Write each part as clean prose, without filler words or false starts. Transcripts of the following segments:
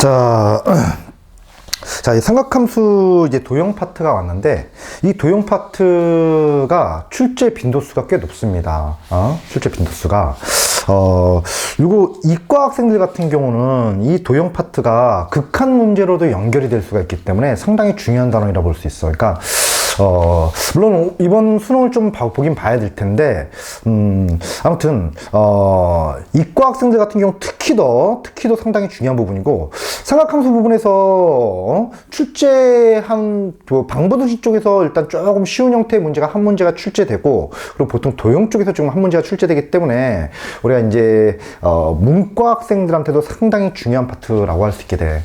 자, 자, 이 삼각함수 이제 도형 파트가 왔는데, 이 도형 파트가 출제 빈도수가 꽤 높습니다. 출제 빈도수가. 이거 이과 학생들 같은 경우는 이 도형 파트가 극한 문제로도 연결이 될 수가 있기 때문에 상당히 중요한 단원이라 볼 수 있어. 그러니까, 물론 이번 수능을 좀 보긴 봐야 될 텐데, 아무튼, 이과 학생들 같은 경우 특히 더 상당히 중요한 부분이고, 삼각함수 부분에서 출제한 방부도시 쪽에서 일단 조금 쉬운 형태의 문제가 한 문제가 출제되고, 그리고 보통 도형 쪽에서 지금 한 문제가 출제되기 때문에 우리가 이제 문과 학생들한테도 상당히 중요한 파트라고 할 수 있게 돼.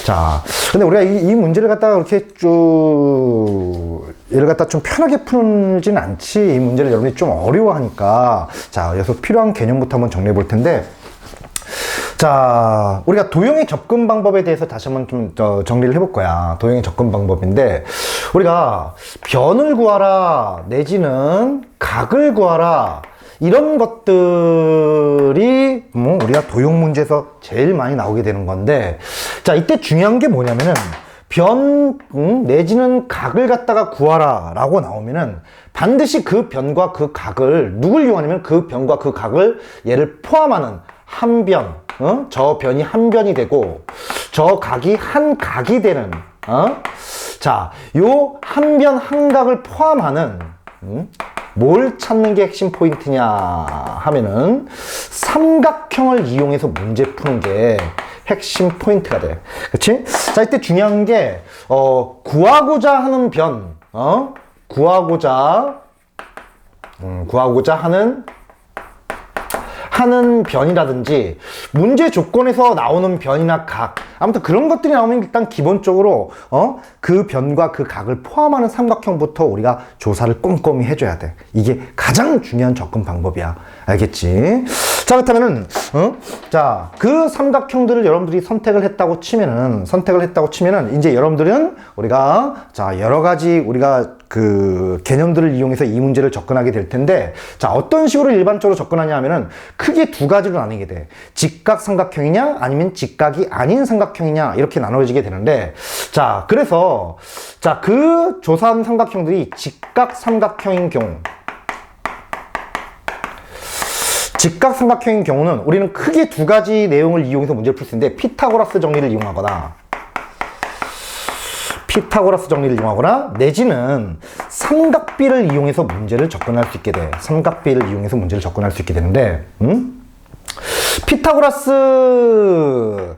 자, 근데 우리가 이 문제를 갖다가 이렇게 얘를 갖다 좀 편하게 풀지는 않지. 이 문제를 여러분이 좀 어려워하니까. 자, 여기서 필요한 개념부터 한번 정리해 볼 텐데, 자, 우리가 도형의 접근 방법에 대해서 다시 한번 좀 정리를 해볼 거야. 도형의 접근 방법인데, 우리가 변을 구하라, 내지는 각을 구하라, 이런 것들이 우리가 도형 문제에서 제일 많이 나오게 되는 건데, 자, 이때 중요한 게 뭐냐면은 변 내지는 각을 갖다가 구하라 라고 나오면은 반드시 그 변과 그 각을 누굴 이용하냐면 그 변과 그 각을 얘를 포함하는 한 변, 저 변이 한 변이 되고 저 각이 한 각이 되는 자, 요 한 변 한 각을 포함하는 뭘 찾는 게 핵심 포인트냐 하면은 삼각형을 이용해서 문제 푸는 게 핵심 포인트가 돼. 그치? 자, 이때 중요한 게 구하고자 하는 변, 구하고자 하는 변이라든지 문제 조건에서 나오는 변이나 각, 아무튼 그런 것들이 나오면 일단 기본적으로 그 변과 그 각을 포함하는 삼각형부터 우리가 조사를 꼼꼼히 해줘야 돼. 이게 가장 중요한 접근 방법이야. 알겠지? 자, 그렇다면은 자, 그 삼각형들을 여러분들이 선택을 했다고 치면은 이제 여러분들은 우리가 자, 여러 가지 우리가 그 개념들을 이용해서 이 문제를 접근하게 될 텐데, 자, 어떤 식으로 일반적으로 접근하냐 하면은 크게 두 가지로 나뉘게 돼. 직각 삼각형이냐 아니면 직각이 아닌 삼각형이냐 이렇게 나눠지게 되는데, 자, 그래서 자, 그 조사한 삼각형들이 직각 삼각형인 경우는 우리는 크게 두 가지 내용을 이용해서 문제를 풀 수 있는데, 피타고라스 정리를 이용하거나 내지는 삼각비를 이용해서 문제를 접근할 수 있게 돼. 피타고라스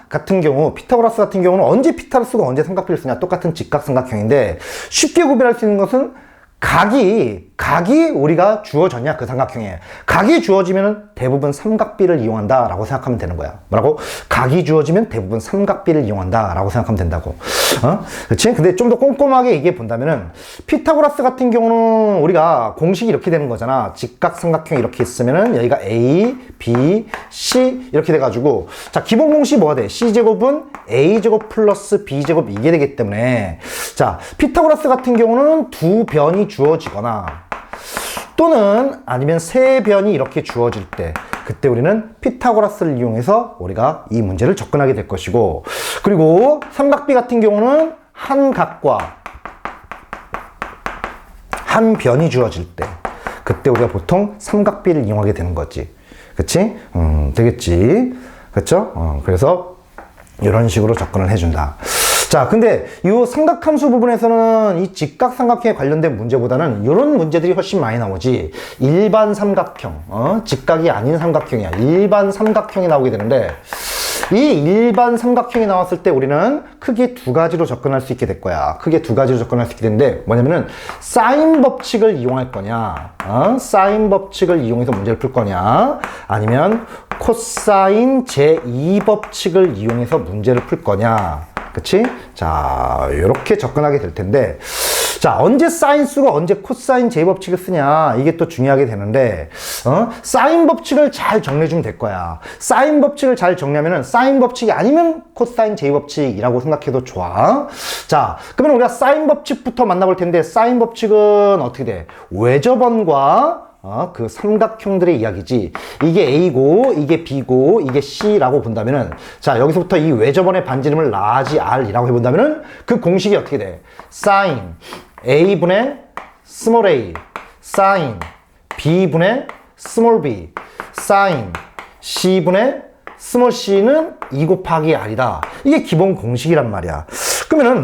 같은 경우는 언제 피타고라스가 언제 삼각비를 쓰냐? 똑같은 직각 삼각형인데, 쉽게 구별할 수 있는 것은 각이 우리가 주어졌냐, 그 삼각형에. 각이 주어지면 대부분 삼각비를 이용한다 라고 생각하면 되는 거야. 뭐라고? 각이 주어지면 대부분 삼각비를 이용한다 라고 생각하면 된다고. 그치? 근데 좀 더 꼼꼼하게 얘기해 본다면은, 피타고라스 같은 경우는 우리가 공식이 이렇게 되는 거잖아. 직각 삼각형이 이렇게 있으면은 여기가 A, B, C 이렇게 돼가지고, 자, 기본 공식이 뭐가 돼? C제곱은 A제곱 플러스 B제곱 이게 되기 때문에, 자, 피타고라스 같은 경우는 두 변이 주어지거나 또는 아니면 세 변이 이렇게 주어질 때, 그때 우리는 피타고라스를 이용해서 우리가 이 문제를 접근하게 될 것이고, 그리고 삼각비 같은 경우는 한 각과 한 변이 주어질 때, 그때 우리가 보통 삼각비를 이용하게 되는 거지. 그치? 되겠지? 그쵸? 그래서 이런 식으로 접근을 해준다. 자, 근데 이 삼각함수 부분에서는 이 직각 삼각형에 관련된 문제보다는 이런 문제들이 훨씬 많이 나오지. 일반 삼각형, 직각이 아닌 삼각형이야. 일반 삼각형이 나오게 되는데, 이 일반 삼각형이 나왔을 때 우리는 크게 두 가지로 접근할 수 있게 될 거야. 되는데, 뭐냐면은 사인 법칙을 이용할 거냐, 사인 법칙을 이용해서 문제를 풀 거냐, 아니면 코사인 제2법칙을 이용해서 문제를 풀 거냐. 그치? 자, 이렇게 접근하게 될 텐데, 자, 언제 사인 쓰고 언제 코사인 제2법칙을 쓰냐, 이게 또 중요하게 되는데, 사인 법칙을 잘 정리해주면 될 거야. 사인 법칙을 잘 정리하면은 사인 법칙이 아니면 코사인 제2법칙이라고 생각해도 좋아. 자, 그러면 우리가 사인 법칙부터 만나볼 텐데, 사인 법칙은 어떻게 돼? 외접원과 그 삼각형들의 이야기지. 이게 A고, 이게 B고, 이게 C라고 본다면은, 자, 여기서부터 이 외접원의 반지름을 라지 R이라고 해본다면은, 그 공식이 어떻게 돼? sin A분의 스몰 a, sin B분의 스몰 b, sin C분의 스몰 c는 2 곱하기 r이다. 이게 기본 공식이란 말이야. 그러면은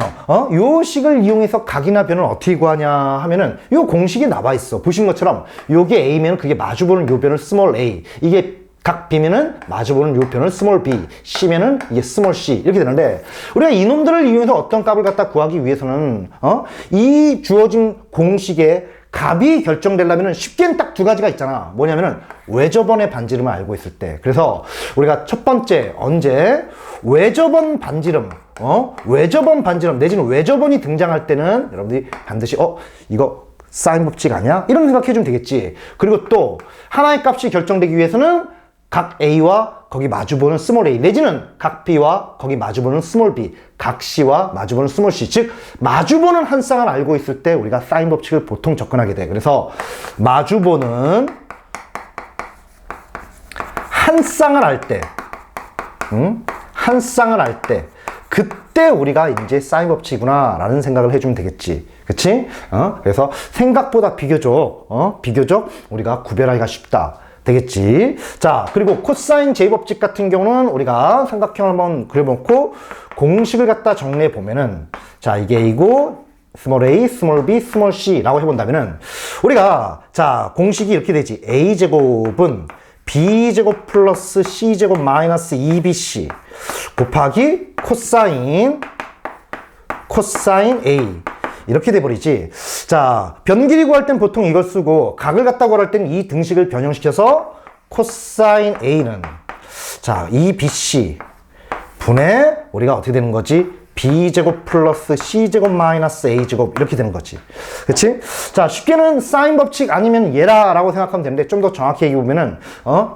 요 식을 이용해서 각이나 변을 어떻게 구하냐 하면은 요 공식이 나와 있어. 보신 것처럼 요게 a면 그게 마주보는 요 변을 스몰 a, 이게 각 B면은 마주보는 요 변을 스몰 b, C면은 이게 스몰 c 이렇게 되는데, 우리가 이놈들을 이용해서 어떤 값을 갖다 구하기 위해서는 이 주어진 공식에 값이 결정되려면 쉽게는 딱 두 가지가 있잖아. 뭐냐면은 외접원의 반지름을 알고 있을 때. 그래서 우리가 첫 번째 언제 외접원 반지름, 외접원 반지름 내지는 외접원이 등장할 때는 여러분들이 반드시 이거 사인 법칙 아니야? 이런 생각해 주면 되겠지. 그리고 또 하나의 값이 결정되기 위해서는 각 A와 거기 마주보는 스몰 a, 내지는 각 B와 거기 마주보는 스몰 b, 각 C와 마주보는 스몰 c, 즉 마주보는 한 쌍을 알고 있을 때 우리가 사인 법칙을 보통 접근하게 돼. 그래서 마주보는 한 쌍을 알 때, 한 쌍을 알 때, 그때 우리가 이제 사인 법칙이구나 라는 생각을 해주면 되겠지. 그치? 그래서 생각보다 비교적 우리가 구별하기가 쉽다. 되겠지. 자, 그리고 코사인 제곱법 같은 경우는 우리가 삼각형을 한번 그려놓고 공식을 갖다 정리해 보면은, 자, 이게 A고 스몰 a, 스몰 b, 스몰 c라고 해본다면은 우리가 자 공식이 이렇게 되지. A제곱은 B제곱 플러스 C제곱 마이너스 2BC 곱하기 코사인 A 이렇게 돼버리지. 자, 변길이 구할 땐 보통 이걸 쓰고, 각을 갖다 구할 땐 이 등식을 변형시켜서 코사인 A는 자 2BC 분의 우리가 어떻게 되는 거지? B제곱 플러스 C제곱 마이너스 A제곱 이렇게 되는 거지. 그치? 자, 쉽게는 사인 법칙 아니면 얘라라고 생각하면 되는데, 좀 더 정확히 얘기해보면은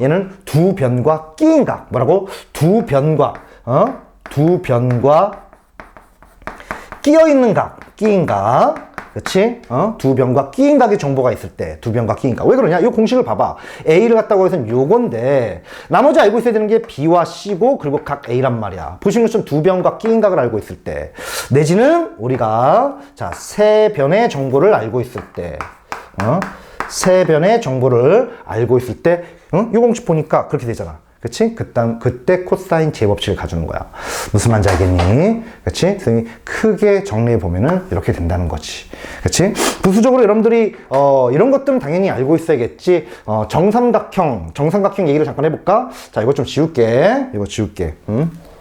얘는 두 변과 끼인 각. 뭐라고? 두 변과 끼어있는 각, 끼인 각. 그치? 두 변과 끼인 각의 정보가 있을 때, 두 변과 끼인 각. 왜 그러냐? 이 공식을 봐봐. A를 갖다고 해서 요건데, 나머지 알고 있어야 되는 게 B와 C고, 그리고 각 A란 말이야. 보시는 것처럼 두 변과 끼인 각을 알고 있을 때, 내지는 우리가, 자, 세 변의 정보를 알고 있을 때, 세 변의 정보를 알고 있을 때, 이 공식 보니까 그렇게 되잖아. 그치? 그때 코사인 제법칙을 가져오는 거야. 무슨 말인지 알겠니? 그치? 선생님이 크게 정리해보면은 이렇게 된다는 거지. 그치? 부수적으로 여러분들이, 이런 것들은 당연히 알고 있어야겠지. 정삼각형 얘기를 잠깐 해볼까? 자, 이거 좀 지울게.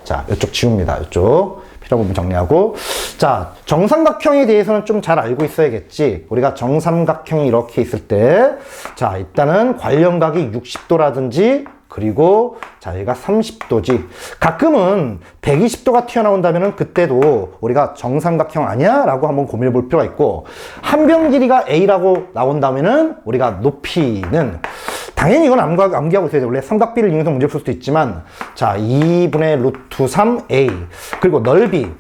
자, 이쪽 지웁니다. 이쪽. 필요한 부분 정리하고. 자, 정삼각형에 대해서는 좀 잘 알고 있어야겠지. 우리가 정삼각형이 이렇게 있을 때, 자, 일단은 관련각이 60도라든지, 그리고 자, 얘가 30도지. 가끔은 120도가 튀어나온다면은 그때도 우리가 정삼각형 아니야? 라고 한번 고민해 볼 필요가 있고, 한 변 길이가 A라고 나온다면은 우리가 높이는, 당연히 이건 암기하고 있어야 돼. 원래 삼각비를 이용해서 문제 풀 수도 있지만, 자, 2분의 루트 3A, 그리고 넓이는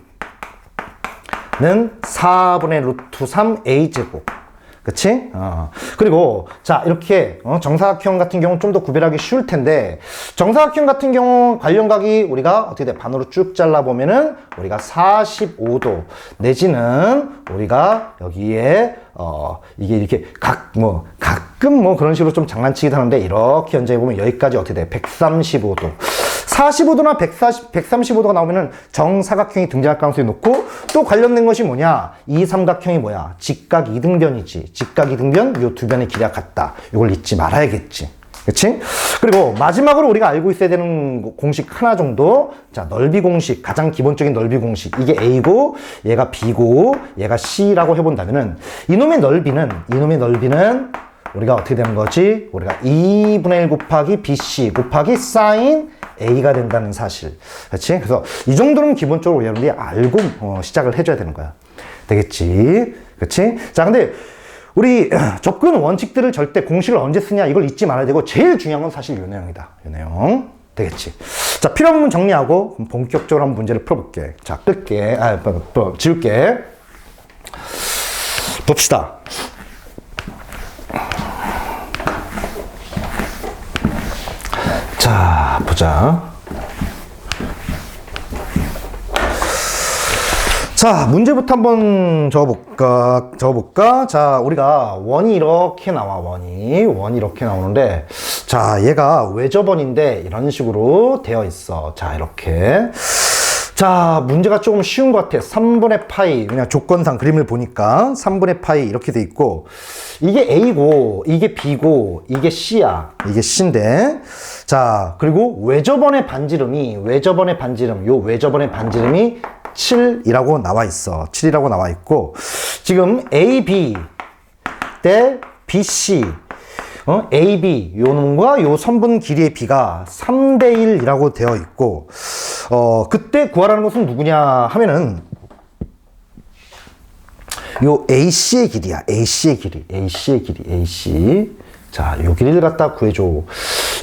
4분의 루트 3A제곱. 그치? 그리고, 자, 이렇게, 정사각형 같은 경우는 좀 더 구별하기 쉬울 텐데, 정사각형 같은 경우 관련각이 우리가 어떻게 돼? 반으로 쭉 잘라보면은, 우리가 45도, 내지는 우리가 여기에, 이게 이렇게 가끔 그런 식으로 좀 장난치기도 하는데, 이렇게 연장해보면 여기까지 어떻게 돼? 135도. 45도나 135도가 나오면은 정사각형이 등장할 가능성이 높고, 또 관련된 것이 뭐냐? 이 삼각형이 뭐야? 직각 이등변이지. 직각 이등변, 요 두 변의 길이가 같다. 이걸 잊지 말아야겠지. 그치? 그리고 마지막으로 우리가 알고 있어야 되는 공식 하나 정도. 자, 넓이 공식. 가장 기본적인 넓이 공식. 이게 A고, 얘가 B고, 얘가 C라고 해본다면은, 이놈의 넓이는 우리가 어떻게 되는 거지? 우리가 2분의 1 곱하기 BC 곱하기 사인 A가 된다는 사실. 그렇지? 그래서 이 정도는 기본적으로 여러분들이 알고 시작을 해줘야 되는 거야. 되겠지? 그렇지? 자, 근데 우리 접근 원칙들을 절대 공식을 언제 쓰냐 이걸 잊지 말아야 되고, 제일 중요한 건 사실 요 내용이다. 요 내용. 되겠지? 자, 필요한 부분 정리하고 본격적으로 한번 문제를 풀어볼게. 자, 끌게. 지울게. 봅시다. 자, 보자. 자, 문제부터 한번 적어볼까? 자, 우리가 원이 이렇게 나와, 원이 이렇게 나오는데, 자, 얘가 외접원인데, 이런 식으로 되어 있어. 자, 이렇게. 자, 문제가 조금 쉬운 것 같아. 3분의 파이, 그냥 조건상 그림을 보니까 3분의 파이 이렇게 돼 있고, 이게 A고, 이게 B고, 이게 C야. 이게 C인데, 자, 그리고 외접원의 반지름이 7이라고 나와 있어. 7이라고 나와 있고, 지금 AB 대 BC, AB, 요 놈과 요 선분 길이의 B가 3대 1이라고 되어 있고, 그때 구하라는 것은 누구냐 하면은, 요 AC의 길이야. AC의 길이. AC. 자, 요 길이를 갖다 구해줘.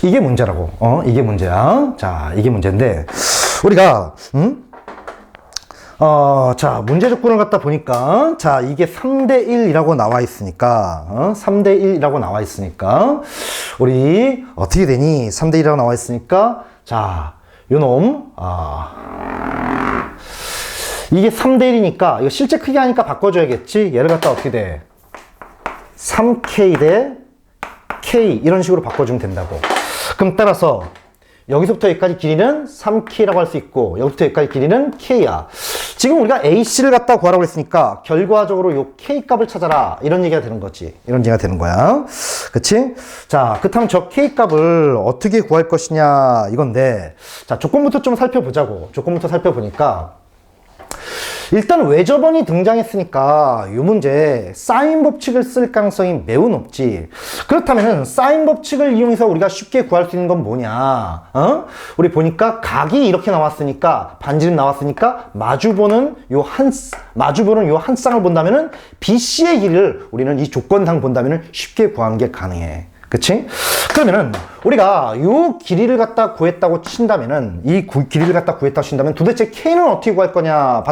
이게 문제라고. 이게 문제야. 자, 이게 문제인데, 우리가, 자, 문제 조건을 갖다 보니까, 자, 이게 3대 1이라고 나와 있으니까, 3대 1이라고 나와 있으니까, 우리, 어떻게 되니? 3대 1이라고 나와 있으니까, 자, 요 놈, 이게 3대 1이니까, 이거 실제 크게 하니까 바꿔줘야겠지? 얘를 갖다 어떻게 돼? 3K 대 K, 이런 식으로 바꿔주면 된다고. 그럼 따라서, 여기서부터 여기까지 길이는 3K라고 할 수 있고, 여기서부터 여기까지 길이는 K야. 지금 우리가 AC를 갖다 구하라고 했으니까, 결과적으로 요 K 값을 찾아라. 이런 얘기가 되는 거지. 이런 얘기가 되는 거야. 그치? 자, 그렇다면 저 K 값을 어떻게 구할 것이냐, 이건데, 자, 조건부터 좀 살펴보자고. 조건부터 살펴보니까, 일단 외접원이 등장했으니까 이 문제 사인 법칙을 쓸 가능성이 매우 높지. 그렇다면 사인 법칙을 이용해서 우리가 쉽게 구할 수 있는 건 뭐냐? 우리 보니까 각이 이렇게 나왔으니까, 반지름 나왔으니까 마주보는 요 한 쌍을 본다면은 BC의 길이를 우리는 이 조건상 본다면은 쉽게 구하는 게 가능해. 그치? 그러면은 우리가 요 길이를 갖다 구했다고 친다면은, 길이를 갖다 구했다고 친다면 도대체 K는 어떻게 구할 거냐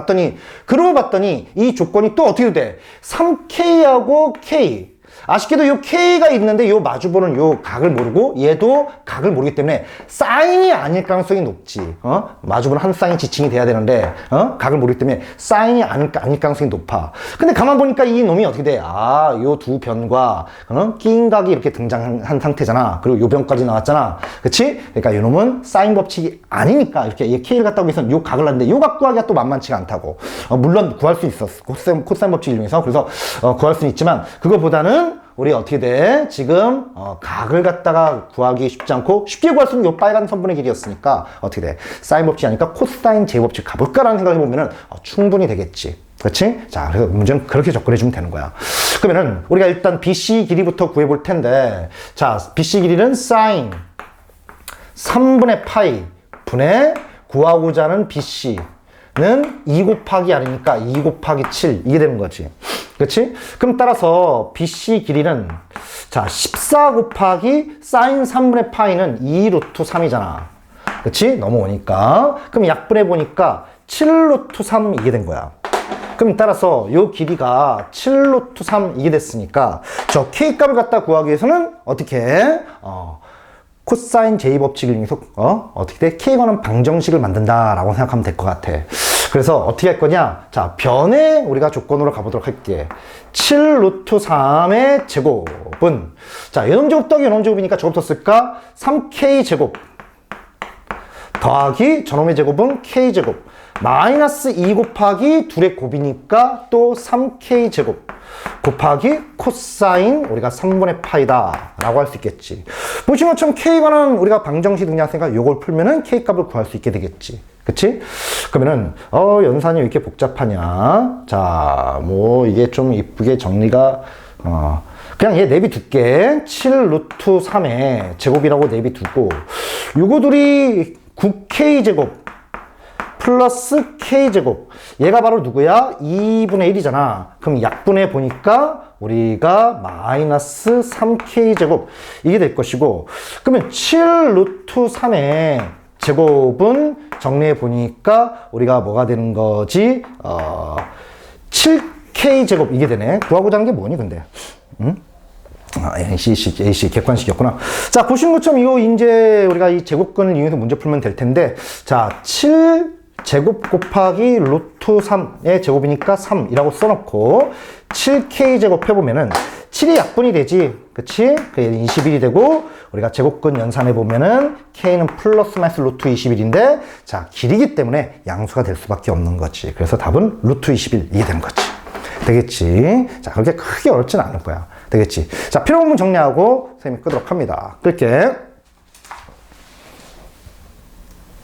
그러고 봤더니 이 조건이 또 어떻게 돼? 3K하고 K, 아쉽게도 요 K가 있는데 요 마주보는 요 각을 모르고 얘도 각을 모르기 때문에 사인이 아닐 가능성이 높지. 마주보는 한 쌍이 지칭이 돼야 되는데 각을 모르기 때문에 사인이 아닐 가능성이 높아. 근데 가만 보니까 이 놈이 어떻게 돼? 요 두 변과 끼인 각이 이렇게 등장한 상태잖아. 그리고 요 변까지 나왔잖아. 그치? 그러니까 요 놈은 사인 법칙이 아니니까 이렇게 얘 K를 갖다 위해서 요 각을 놨는데 요 각 구하기가 또 만만치가 않다고. 물론 구할 수 있었어. 코사인 법칙을 이용해서. 그래서 구할 수는 있지만 그거보다는 우리 어떻게 돼? 지금 각을 갖다가 구하기 쉽지 않고 쉽게 구할 수 있는 요 빨간 선분의 길이였으니까 어떻게 돼? 사인 법칙이 아니까 코사인 제곱법 가볼까라는 생각을 해보면은 충분히 되겠지. 그렇지? 자, 그래서 문제는 그렇게 접근해주면 되는 거야. 그러면은 우리가 일단 BC 길이부터 구해볼 텐데, 자, BC 길이는 사인 3분의 파이 분의 구하고자 하는 BC는 2 곱하기 R이니까 2 곱하기 7 이게 되는 거지. 그치? 그럼 따라서 BC 길이는, 자, 14 곱하기 사인 3분의 파이는 2 루트 3이잖아. 그치? 넘어오니까. 그럼 약분해 보니까 7 루트 3 이게 된 거야. 그럼 따라서 요 길이가 7 루트 3 이게 됐으니까 저 K 값을 갖다 구하기 위해서는 어떻게 해? 코사인 J 법칙을 이용해서 어떻게 돼? K관은 방정식을 만든다라고 생각하면 될 것 같아. 그래서 어떻게 할 거냐? 자, 변의 우리가 조건으로 가보도록 할게. 7 루트 3의 제곱은, 자, 요놈 제곱 더하기 요놈 제곱이니까 저것부터 쓸까? 3K 제곱 더하기 저놈의 제곱은 K 제곱 마이너스 2 곱하기 둘의 곱이니까 또 3K 제곱 곱하기 코사인 우리가 3분의 파이다 라고 할 수 있겠지. 보시는 것처럼 K관은 우리가 방정식 등장했으니까 요걸 풀면은 K 값을 구할 수 있게 되겠지. 그치? 그러면은 연산이 왜 이렇게 복잡하냐? 자, 뭐 이게 좀 이쁘게 정리가 그냥 얘 내비둘게. 7 루트 3의 제곱이라고 내비두고 요거 둘이 9K 제곱 플러스 K제곱. 얘가 바로 누구야? 2분의 1이잖아. 그럼 약분해 보니까 우리가 마이너스 3K제곱. 이게 될 것이고. 그러면 7 루트 3의 제곱은 정리해 보니까 우리가 뭐가 되는 거지? 7K제곱. 이게 되네. 구하고자 하는 게 뭐니, 근데? 응? AC 객관식이었구나. 자, 보시는 것처럼 이거 이제 우리가 이 제곱근을 이용해서 문제 풀면 될 텐데, 자, 7 제곱 곱하기 루트 3의 제곱이니까 3이라고 써놓고 7k 제곱 해보면은 7이 약분이 되지, 그치? 그게 21이 되고 우리가 제곱근 연산해 보면은 k는 플러스 마이너스 루트 21인데, 자, 길이기 때문에 양수가 될 수밖에 없는 거지. 그래서 답은 루트 21 이게 되는 거지. 되겠지? 자, 그렇게 크게 어렵진 않을 거야. 되겠지? 자, 필요 부분 정리하고 선생님이 끄도록 합니다. 끌게.